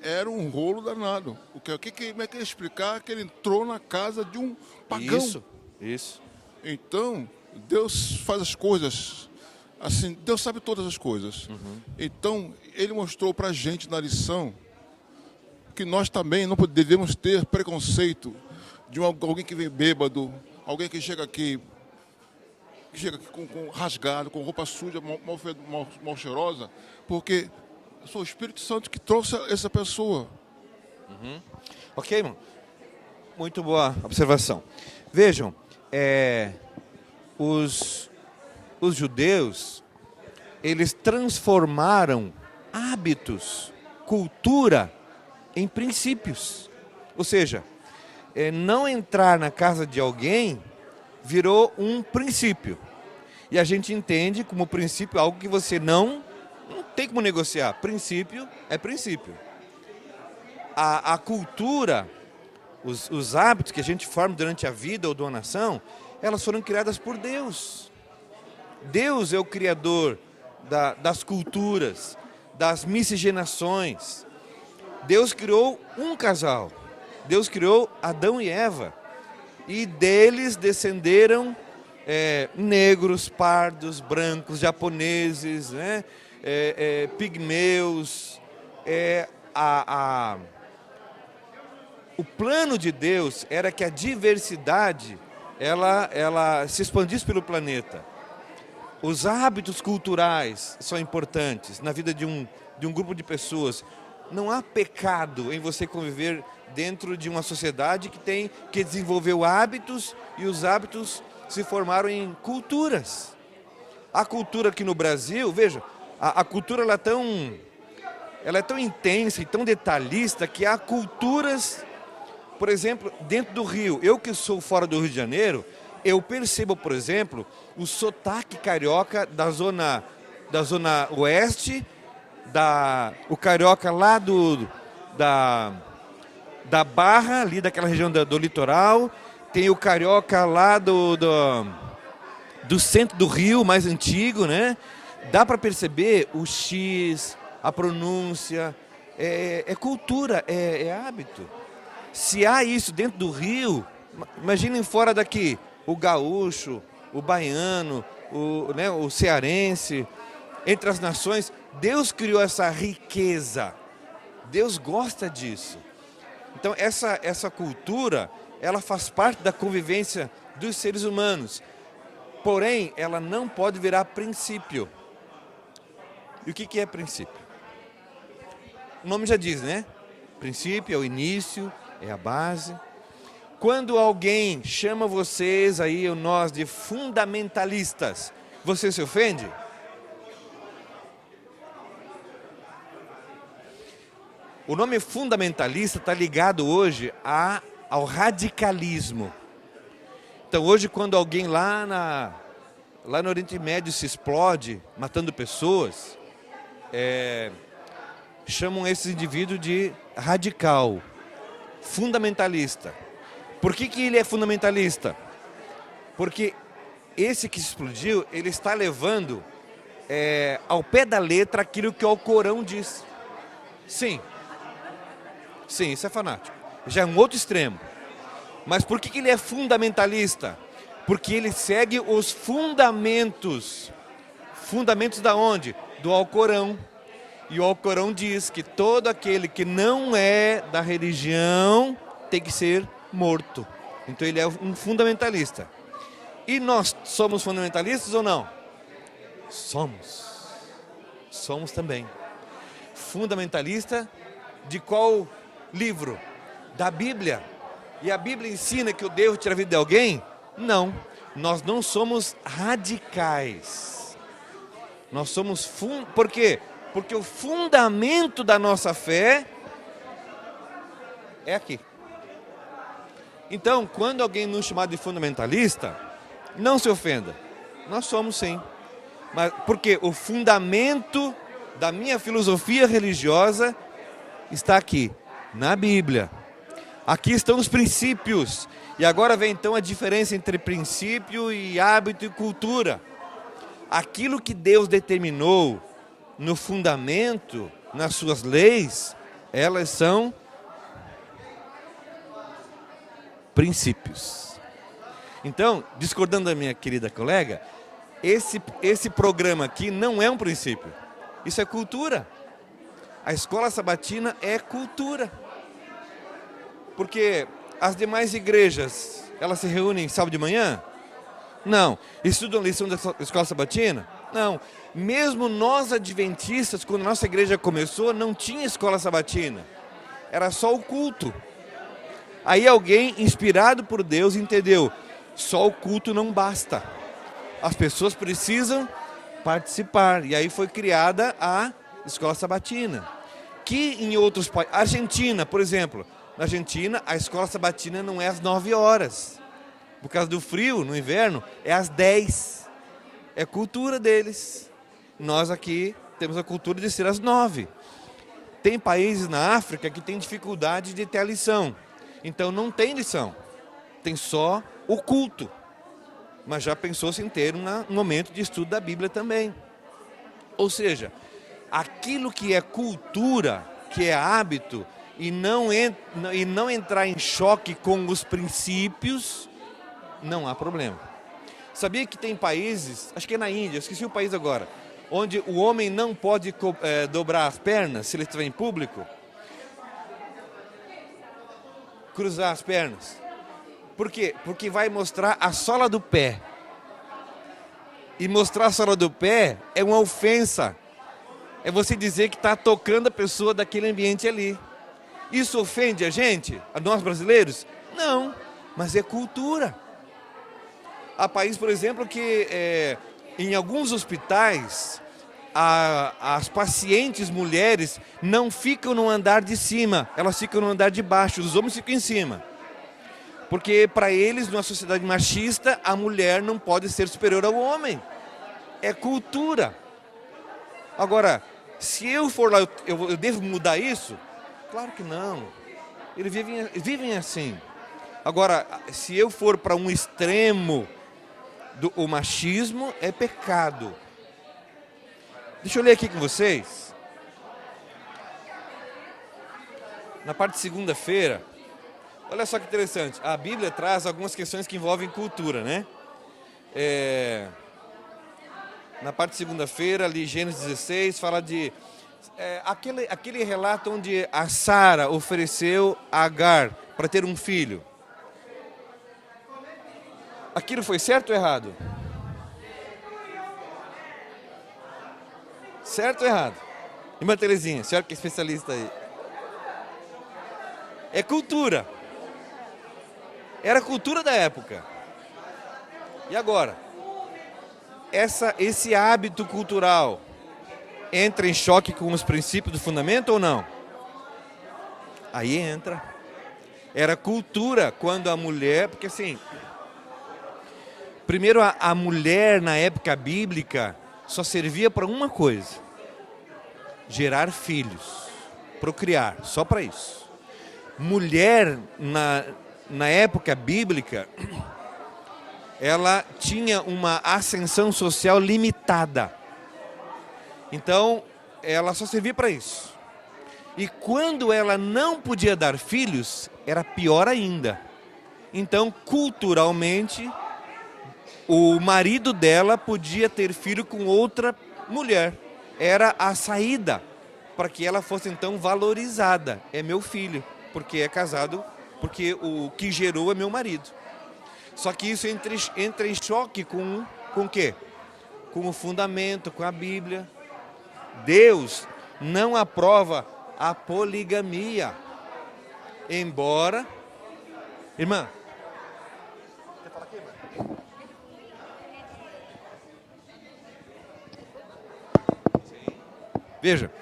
era um rolo danado. Como é que ele explicar que ele entrou na casa de um pagão? Isso. Então, Deus faz as coisas assim, Deus sabe todas as coisas. Então, ele mostrou para a gente na lição que nós também não devemos ter preconceito de alguém que vem bêbado, alguém que chega aqui com rasgado, com roupa suja, mal cheirosa, porque Foi o Espírito Santo que trouxe essa pessoa. Ok, irmão? Muito boa observação. Vejam, os judeus, eles transformaram hábitos, cultura, em princípios. Ou seja, não entrar na casa de alguém virou um princípio. E a gente entende como princípio algo que você não tem como negociar. Princípio é princípio. A cultura, os hábitos que a gente forma durante a vida ou uma nação, elas foram criadas por Deus. Deus é o criador das culturas, das miscigenações. Deus criou um casal. Deus criou Adão e Eva. E deles descenderam negros, pardos, brancos, japoneses, né? Pigmeus. O plano de Deus era que a diversidade ela se expandisse pelo planeta. Os hábitos culturais são importantes na vida de um grupo de pessoas. Não há pecado em você conviver dentro de uma sociedade que desenvolveu hábitos e os hábitos se formaram em culturas. A cultura aqui no Brasil, veja, a cultura ela é tão intensa e tão detalhista que há culturas, por exemplo, dentro do Rio. Eu que sou fora do Rio de Janeiro, eu percebo, por exemplo, o sotaque carioca da zona oeste, o carioca lá da Barra, ali daquela região do litoral, tem o carioca lá do centro do Rio, mais antigo, né? Dá para perceber o X, a pronúncia, é cultura, é hábito. Se há isso dentro do Rio, imaginem fora daqui, o gaúcho, o baiano, o cearense, entre as nações. Deus criou essa riqueza, Deus gosta disso. Então essa cultura, ela faz parte da convivência dos seres humanos, porém ela não pode virar princípio. E o que é princípio? O nome já diz, né? Princípio é o início, é a base. Quando alguém chama vocês aí, nós de fundamentalistas, você se ofende? O nome fundamentalista está ligado hoje ao radicalismo. Então hoje quando alguém lá no Oriente Médio se explode, matando pessoas, chamam esse indivíduo de radical, fundamentalista. Por que ele é fundamentalista? Porque esse que explodiu, ele está levando ao pé da letra aquilo que o Alcorão diz. Sim, isso é fanático. Já é um outro extremo. Mas por que ele é fundamentalista? Porque ele segue os fundamentos. Fundamentos da onde? Do Alcorão. E o Alcorão diz que todo aquele que não é da religião tem que ser morto. Então ele é um fundamentalista. E nós somos fundamentalistas ou não? Somos também. Fundamentalista de qual livro? Da Bíblia. E a Bíblia ensina que eu devo tirar a vida de alguém? Não. Nós não somos radicais. Nós somos... Por quê? Porque o fundamento da nossa fé é aqui. Então, quando alguém nos chamar de fundamentalista, não se ofenda. Nós somos sim. Mas porque o fundamento da minha filosofia religiosa está aqui, na Bíblia. Aqui estão os princípios. E agora vem então a diferença entre princípio e hábito e cultura. Aquilo que Deus determinou no fundamento, nas suas leis, elas são princípios. Então, discordando da minha querida colega, esse programa aqui não é um princípio. Isso é cultura. A escola sabatina é cultura. Porque as demais igrejas, elas se reúnem sábado de manhã? Não. Estudam lição da escola sabatina? Não, mesmo nós adventistas, quando a nossa igreja começou, não tinha escola sabatina. Era só o culto. Aí alguém, inspirado por Deus, entendeu, só o culto não basta. As pessoas precisam participar. E aí foi criada a escola sabatina. Que em outros países, Argentina, por exemplo, na Argentina a escola sabatina não é às 9 horas. Por causa do frio, no inverno, é às 10. É cultura deles. Nós aqui temos a cultura de ser às 9. Tem países na África que têm dificuldade de ter a lição. Então não tem lição. Tem só o culto. Mas já pensou-se em ter um momento de estudo da Bíblia também. Ou seja, aquilo que é cultura, que é hábito, e não entrar em choque com os princípios, não há problema. Sabia que tem países, acho que é na Índia, esqueci o país agora, onde o homem não pode dobrar as pernas se ele estiver em público? Cruzar as pernas. Por quê? Porque vai mostrar a sola do pé. E mostrar a sola do pé é uma ofensa. É você dizer que está tocando a pessoa daquele ambiente ali. Isso ofende a gente, a nós brasileiros? Não, mas é cultura. Há países, por exemplo, que em alguns hospitais as pacientes mulheres não ficam no andar de cima, elas ficam no andar de baixo, os homens ficam em cima. Porque para eles, numa sociedade machista, a mulher não pode ser superior ao homem. É cultura. Agora, se eu for lá, eu devo mudar isso? Claro que não. Eles vivem assim. Agora, se eu for para um extremo, o machismo é pecado. Deixa eu ler aqui com vocês. Na parte de segunda-feira, olha só que interessante. A Bíblia traz algumas questões que envolvem cultura, né? Na parte de segunda-feira, ali Gênesis 16, fala de aquele relato onde a Sara ofereceu a Agar para ter um filho. Aquilo foi certo ou errado? Certo ou errado? Irmã Terezinha, a senhora que é especialista aí. É cultura. Era a cultura da época. E agora? Esse hábito cultural entra em choque com os princípios do fundamento ou não? Aí entra. Era cultura quando a mulher... Porque assim... Primeiro, a mulher na época bíblica só servia para uma coisa: gerar filhos, procriar, só para isso. Mulher na época bíblica, ela tinha uma ascensão social limitada. Então, ela só servia para isso. E quando ela não podia dar filhos, era pior ainda. Então, culturalmente, o marido dela podia ter filho com outra mulher. Era a saída para que ela fosse então valorizada. É meu filho, porque é casado, porque o que gerou é meu marido. Só que isso entra em choque com o quê? Com o fundamento, com a Bíblia. Deus não aprova a poligamia. Embora... Irmã, quer falar aqui, irmã? Veja,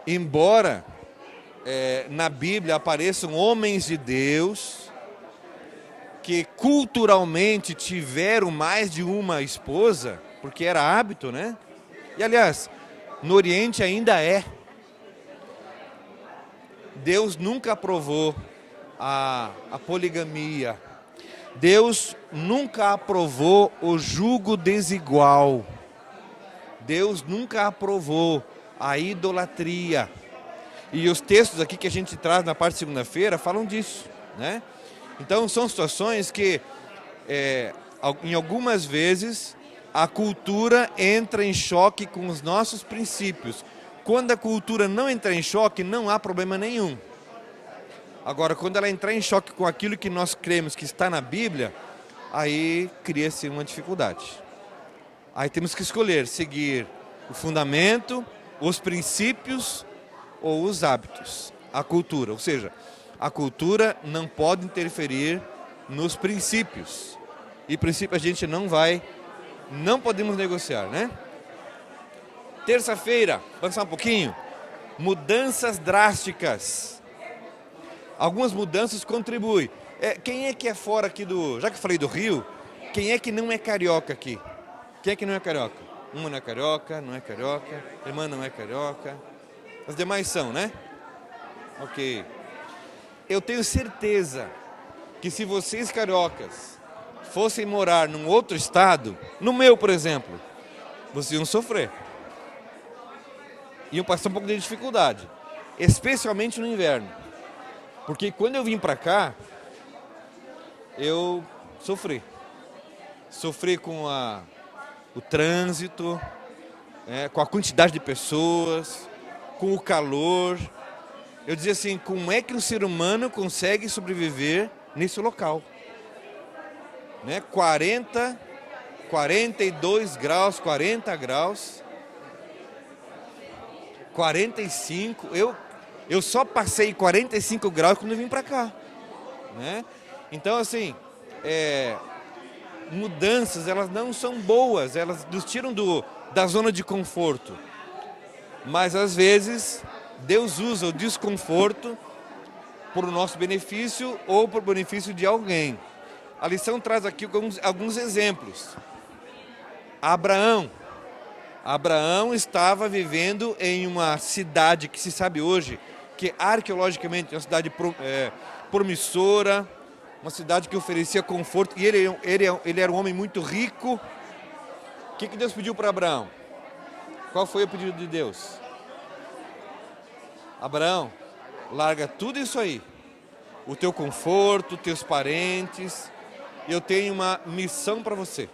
embora na Bíblia apareçam homens de Deus que culturalmente tiveram mais de uma esposa, porque era hábito, né? E aliás, no Oriente ainda é. Deus nunca aprovou a poligamia. Deus nunca aprovou o jugo desigual. Deus nunca aprovou a idolatria. E os textos aqui que a gente traz na parte de segunda-feira falam disso, né? Então são situações que, em algumas vezes, a cultura entra em choque com os nossos princípios. Quando a cultura não entra em choque, não há problema nenhum. Agora, quando ela entrar em choque com aquilo que nós cremos que está na Bíblia, aí cria-se uma dificuldade. Aí temos que escolher seguir o fundamento, os princípios ou os hábitos, a cultura. Ou seja, a cultura não pode interferir nos princípios. E princípio a gente não podemos negociar, né? Terça-feira, avançar um pouquinho, mudanças drásticas. Algumas mudanças contribuem. Quem é que é fora aqui já que eu falei do Rio, quem é que não é carioca aqui? Quem é que não é carioca? Uma não é carioca, irmã não é carioca. As demais são, né? Ok. Eu tenho certeza que se vocês cariocas fossem morar num outro estado, no meu, por exemplo, vocês iam sofrer. Iam passar um pouco de dificuldade, especialmente no inverno. Porque quando eu vim para cá, eu sofri. Sofri com o trânsito, com a quantidade de pessoas, com o calor. Eu dizia assim, como é que um ser humano consegue sobreviver nesse local? 40, 42 graus, 40 graus, 45. Eu só passei 45 graus quando eu vim para cá. Então, assim, mudanças, elas não são boas, elas nos tiram da zona de conforto. Mas, às vezes, Deus usa o desconforto por nosso benefício ou por benefício de alguém. A lição traz aqui alguns exemplos. Abraão estava vivendo em uma cidade que se sabe hoje, que arqueologicamente é uma cidade promissora, uma cidade que oferecia conforto, e ele era um homem muito rico. O que Deus pediu para Abraão? Qual foi o pedido de Deus? Abraão, larga tudo isso aí, o teu conforto, teus parentes, eu tenho uma missão para você.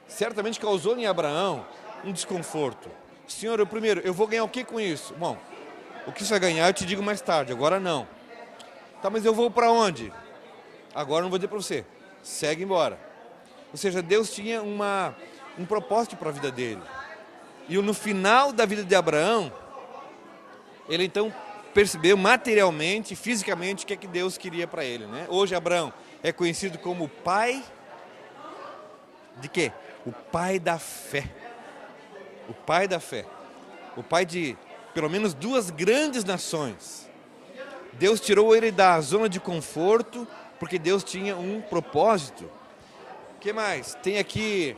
Certamente causou em Abraão um desconforto. Senhor, eu vou ganhar o que com isso? Bom, o que você vai ganhar eu te digo mais tarde, agora não. Tá, mas eu vou para onde? Agora não vou dizer para você. Segue embora. Ou seja, Deus tinha um propósito para a vida dele. E no final da vida de Abraão, ele então percebeu materialmente, fisicamente, o que é que Deus queria para ele, né? Hoje Abraão é conhecido como o pai de quê? O pai da fé. O pai da fé. O pai de pelo menos duas grandes nações. Deus tirou ele da zona de conforto porque Deus tinha um propósito. O que mais? Tem aqui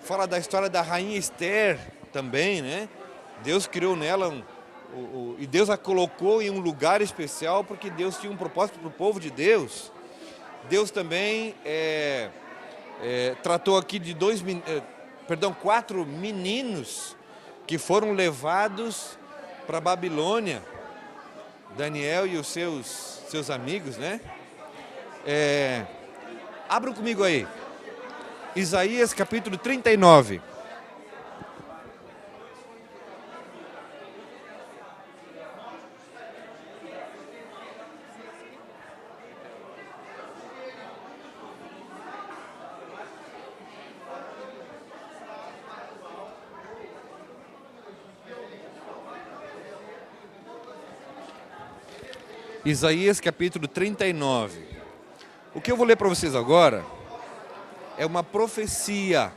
fala da história da rainha Esther também, né? Deus criou nela e Deus a colocou em um lugar especial porque Deus tinha um propósito para o povo de Deus. Deus também tratou aqui de 4 meninos que foram levados para a Babilônia. Daniel e os seus amigos, né? Abram comigo aí. Isaías capítulo 39. Isaías capítulo 39. O que eu vou ler para vocês agora é uma profecia.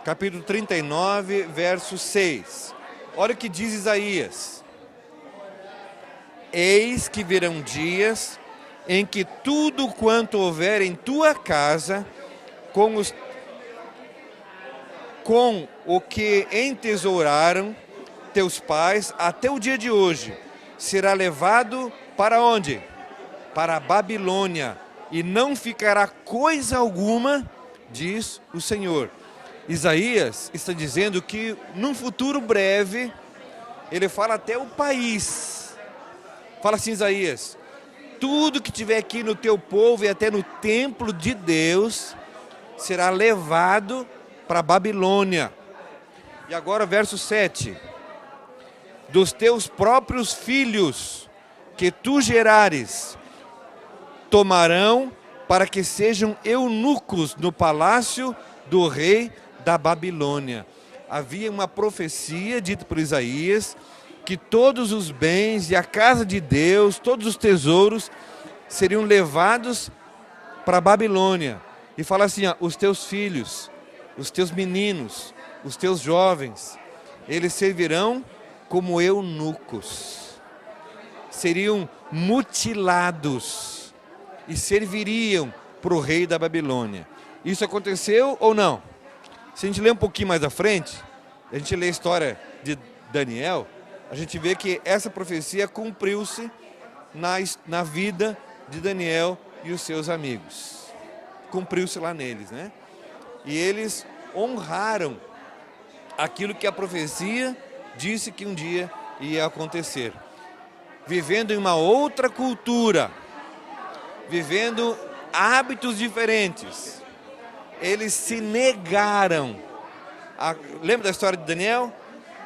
Capítulo 39, verso 6. Olha o que diz Isaías. Eis que virão dias em que tudo quanto houver em tua casa, com o que entesouraram teus pais até o dia de hoje, será levado para onde? Para a Babilônia, e não ficará coisa alguma, diz o Senhor. Isaías está dizendo que num futuro breve, ele fala até o país. Fala assim, Isaías, tudo que tiver aqui no teu povo e até no templo de Deus, será levado para a Babilônia. E agora verso 7. Dos teus próprios filhos que tu gerares, tomarão para que sejam eunucos no palácio do rei da Babilônia. Havia uma profecia dita por Isaías que todos os bens e a casa de Deus, todos os tesouros seriam levados para a Babilônia. E fala assim, ó, os teus filhos, os teus meninos, os teus jovens, eles servirão como eunucos. Seriam mutilados e serviriam para o rei da Babilônia. Isso aconteceu ou não? Se a gente ler um pouquinho mais à frente, a gente lê a história de Daniel, a gente vê que essa profecia cumpriu-se na vida de Daniel e os seus amigos. Cumpriu-se lá neles, né? E eles honraram aquilo que a profecia disse que um dia ia acontecer. Vivendo em uma outra cultura, vivendo hábitos diferentes, eles se negaram. Lembra da história de Daniel?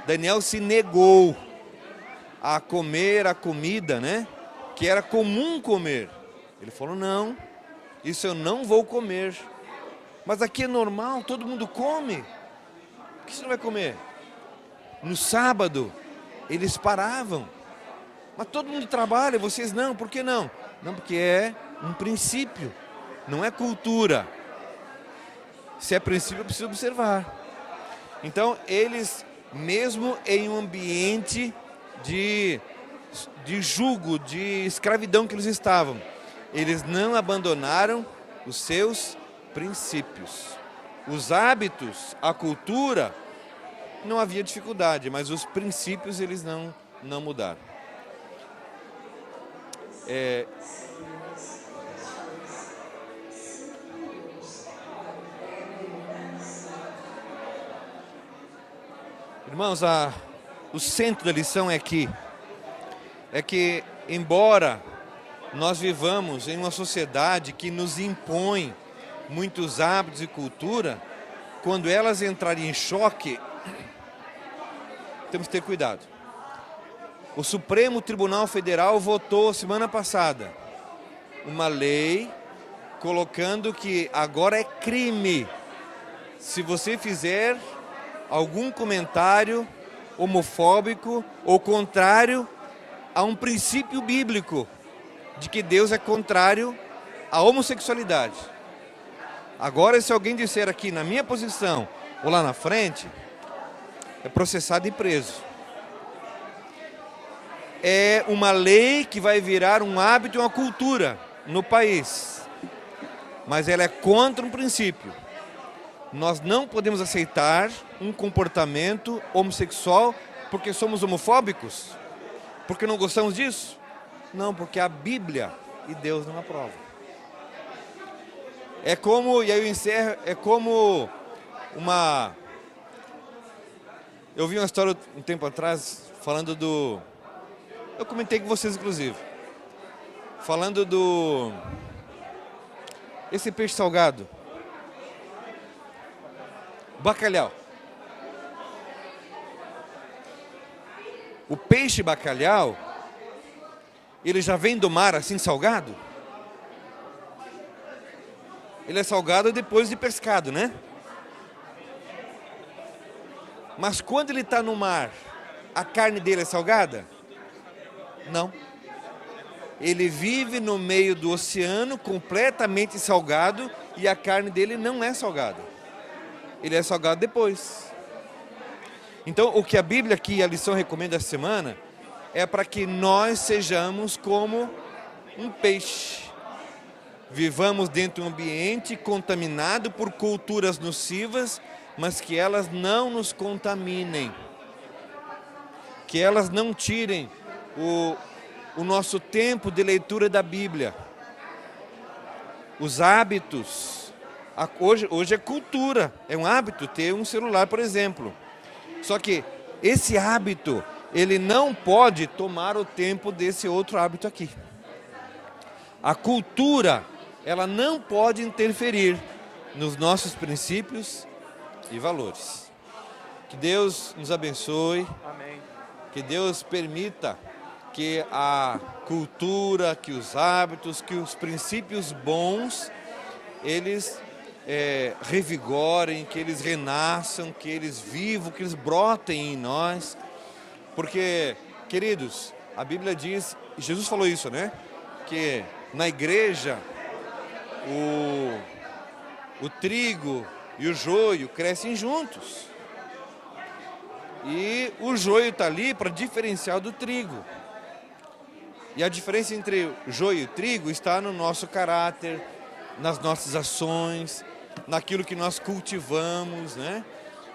Daniel se negou a comer a comida, né, que era comum comer. Ele falou, não, isso eu não vou comer. Mas aqui é normal, todo mundo come. Por que você não vai comer? No sábado, eles paravam. Mas todo mundo trabalha, vocês não, por que não? Não, porque é um princípio, não é cultura. Se é princípio, eu preciso observar. Então, eles, mesmo em um ambiente de jugo, de escravidão que eles estavam, eles não abandonaram os seus princípios. Os hábitos, a cultura, não havia dificuldade, mas os princípios eles não mudaram. Irmãos, o centro da lição é que embora nós vivamos em uma sociedade que nos impõe muitos hábitos e cultura, quando elas entrarem em choque, temos que ter cuidado. O Supremo Tribunal Federal votou semana passada uma lei colocando que agora é crime se você fizer algum comentário homofóbico ou contrário a um princípio bíblico de que Deus é contrário à homossexualidade. Agora, se alguém disser aqui na minha posição ou lá na frente, é processado e preso. É uma lei que vai virar um hábito e uma cultura no país, mas ela é contra um princípio. Nós não podemos aceitar um comportamento homossexual porque somos homofóbicos? Porque não gostamos disso? Não, porque a Bíblia e Deus não aprova. É como, e aí eu encerro, é como uma... Eu vi uma história um tempo atrás falando do... Eu comentei com vocês, inclusive. Falando do... Esse peixe salgado. Bacalhau. O peixe bacalhau, ele já vem do mar assim salgado? Ele é salgado depois de pescado, né? Mas quando ele está no mar, a carne dele é salgada? Não. Ele vive no meio do oceano, completamente salgado, e a carne dele não é salgada. Ele é salgado depois. Então, o que a Bíblia aqui, a lição recomenda essa semana, é para que nós sejamos como um peixe. Vivamos dentro de um ambiente contaminado por culturas nocivas, mas que elas não nos contaminem. Que elas não tirem o nosso tempo de leitura da Bíblia. Os hábitos. Hoje é cultura, é um hábito ter um celular, por exemplo. Só que esse hábito, ele não pode tomar o tempo desse outro hábito aqui. A cultura, ela não pode interferir nos nossos princípios e valores. Que Deus nos abençoe. Amém. Que Deus permita que a cultura, que os hábitos, que os princípios bons, eles revigorem, que eles renasçam, que eles vivam, que eles brotem em nós. Porque, queridos, a Bíblia diz, Jesus falou isso, né? Que na igreja o trigo e o joio crescem juntos. E o joio está ali para diferenciar do trigo. E a diferença entre joio e trigo está no nosso caráter, nas nossas ações, naquilo que nós cultivamos, né?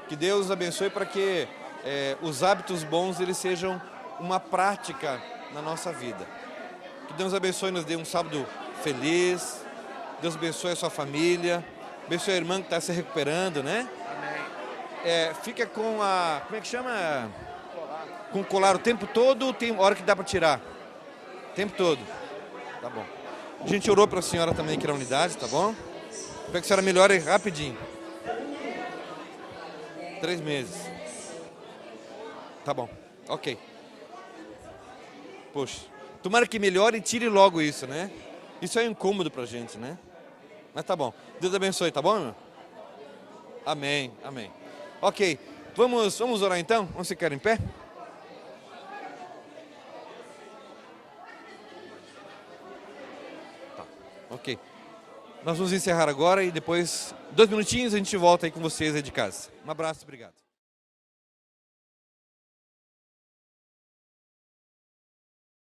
Que Deus abençoe para que os hábitos bons eles sejam uma prática na nossa vida. Que Deus abençoe e nos dê um sábado feliz. Deus abençoe a sua família. Abençoe a irmã que está se recuperando, né? Amém. Fica com a... Como é que chama? Com o colar o tempo todo ou tem hora que dá para tirar? O tempo todo. Tá bom. A gente orou para a senhora também aqui na unidade, tá bom? Espero que a senhora melhore rapidinho. 3 meses. Tá bom. Ok. Poxa. Tomara que melhore e tire logo isso, né? Isso é incômodo pra gente, né? Mas tá bom. Deus abençoe, tá bom, meu? Amém, amém. Ok. Vamos orar então? Vamos ficar em pé? Tá. Ok. Nós vamos encerrar agora e depois, 2 minutinhos, a gente volta aí com vocês aí de casa. Um abraço, obrigado.